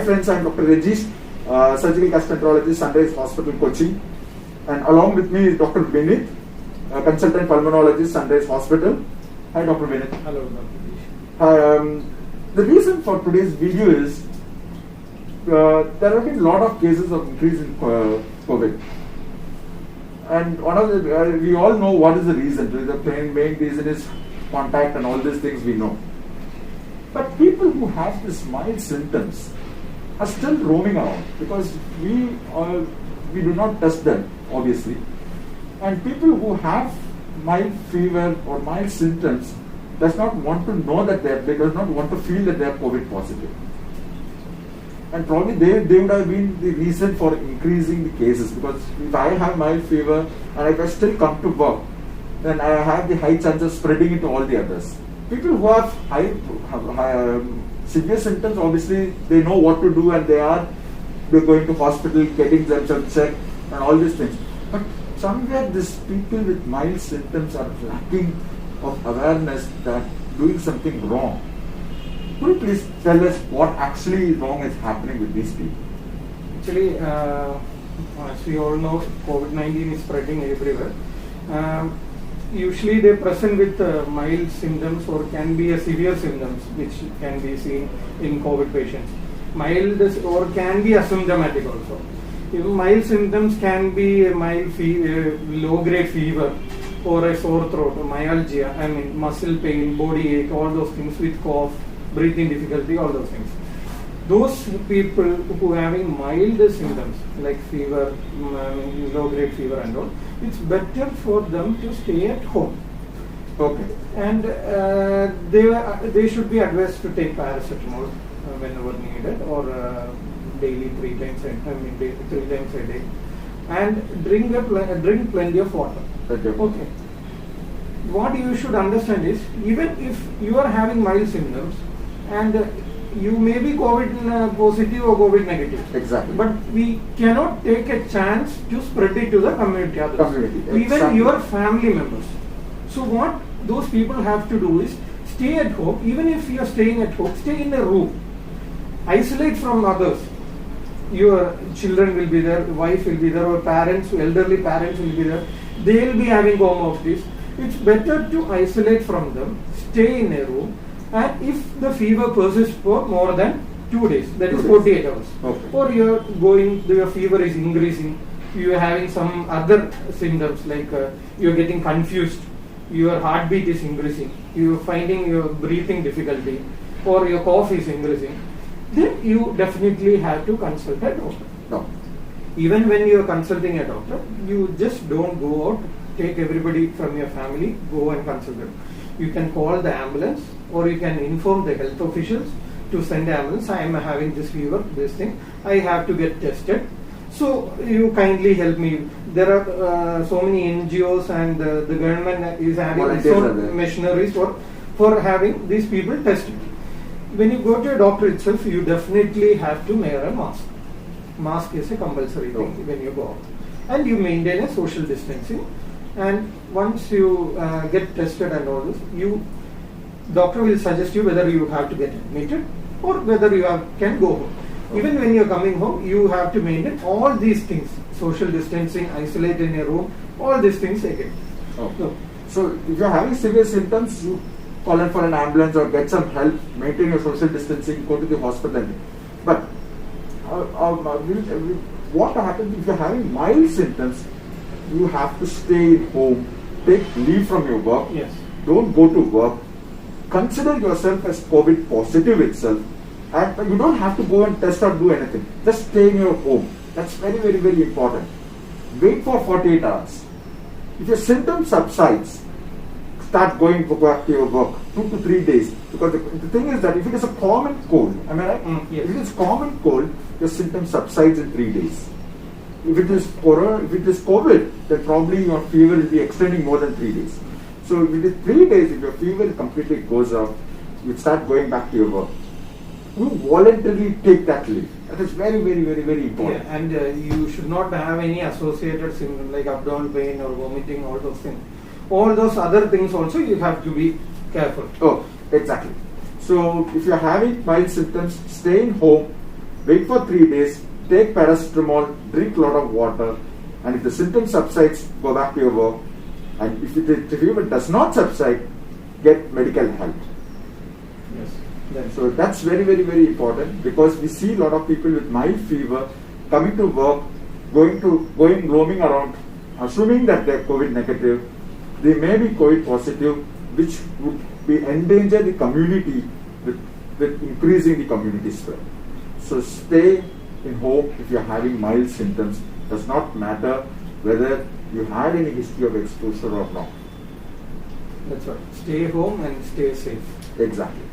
friends, I'm Dr. Regis, surgical gastroenterologist, Sunrise Hospital, Kochi. And along with me is Dr. Vinith, consultant pulmonologist, Sunrise Hospital. Hi, Dr. Vinith. Hello, Dr. Regis. The reason for today's video is there have been a lot of cases of increase in COVID. And one of the, we all know what is the reason. The main reason is contact and all these things we know. But people who have these mild symptoms are still roaming around because we do not test them, obviously. And people who have mild fever or mild symptoms does not want to know that they does not want to feel that they are COVID positive. And probably they would have been the reason for increasing the cases, because if I have mild fever and if I still come to work, then I have the high chance of spreading it to all the others. People who have severe symptoms, obviously they know what to do and they're going to hospital, getting themselves checked and all these things. But somewhere these people with mild symptoms are lacking of awareness that doing something wrong. Could you please tell us what actually wrong is happening with these people? Actually, as we all know, COVID-19 is spreading everywhere. Usually they present with mild symptoms or can be a severe symptoms which can be seen in COVID patients. Mild or can be asymptomatic also. Even mild symptoms can be a mild low-grade fever or a sore throat, or myalgia, muscle pain, body ache, all those things with cough, breathing difficulty, all those things. Those people who are having mild symptoms like fever, low-grade fever and all, it's better for them to stay at home. Okay. And they should be advised to take paracetamol whenever needed, or daily 3 times a day, and drink plenty of water. Okay. What you should understand is, even if you are having mild symptoms and you may be COVID positive or COVID negative. Exactly. But we cannot take a chance to spread it to the community. Even exactly. your family members. So what those people have to do is stay at home. Even if you are staying at home, stay in a room. Isolate from others. Your children will be there, wife will be there, or parents, elderly parents will be there. They will be having home office. It's better to isolate from them, stay in a room, and if the fever persists for more than 2 days, that is 48 hours, okay, or your fever is increasing, you are having some other symptoms like you are getting confused, your heartbeat is increasing, you are finding your breathing difficulty, or your cough is increasing, then you definitely have to consult a doctor. No. Even when you are consulting a doctor, you just don't go out, take everybody from your family, go and consult them. You can call the ambulance, or you can inform the health officials to send the ambulance. I am having this fever, this thing, I have to get tested. So you kindly help me. There are so many NGOs and the government is having its own machineries for having these people tested. When you go to a doctor itself, you definitely have to wear a mask. Mask is a compulsory thing when you go out. And you maintain a social distancing. And once you get tested and all this, doctor will suggest you whether you have to get admitted or whether you can go home. Even when you are coming home, you have to maintain all these things. Social distancing, isolate in a room, all these things again. So if you are having severe symptoms, you call in for an ambulance or get some help, maintain your social distancing, go to the hospital. But what happens if you are having mild symptoms? You have to stay at home, take leave from your work, yes, don't go to work, consider yourself as COVID positive itself, and you don't have to go and test or do anything. Just stay in your home. That's very, very, very important. Wait for 48 hours. If your symptoms subsides, start going back to your work 2 to 3 days. Because the thing is that if it is a common cold, am I right? Yes. If it is common cold, your symptoms subsides in 3 days. If it is COVID, then probably your fever will be extending more than 3 days. So if it is 3 days, if your fever completely goes up, you start going back to your work. You voluntarily take that leave. That is very, very, very, very important. Yeah, and you should not have any associated symptoms like abdominal pain or vomiting, all those things. All those other things also you have to be careful. Oh, exactly. So if you are having mild symptoms, stay in home, wait for 3 days, take paracetamol, drink a lot of water, and if the symptoms subsides, go back to your work. And if the fever does not subside, get medical help. Yes. So that's very, very, very important, because we see a lot of people with mild fever coming to work, roaming around, assuming that they're COVID negative. They may be COVID positive, which would be endanger the community with increasing the community spread. So stay in home if you're having mild symptoms. Does not matter whether you had any history of exposure or not. That's right. Stay home and stay safe. Exactly.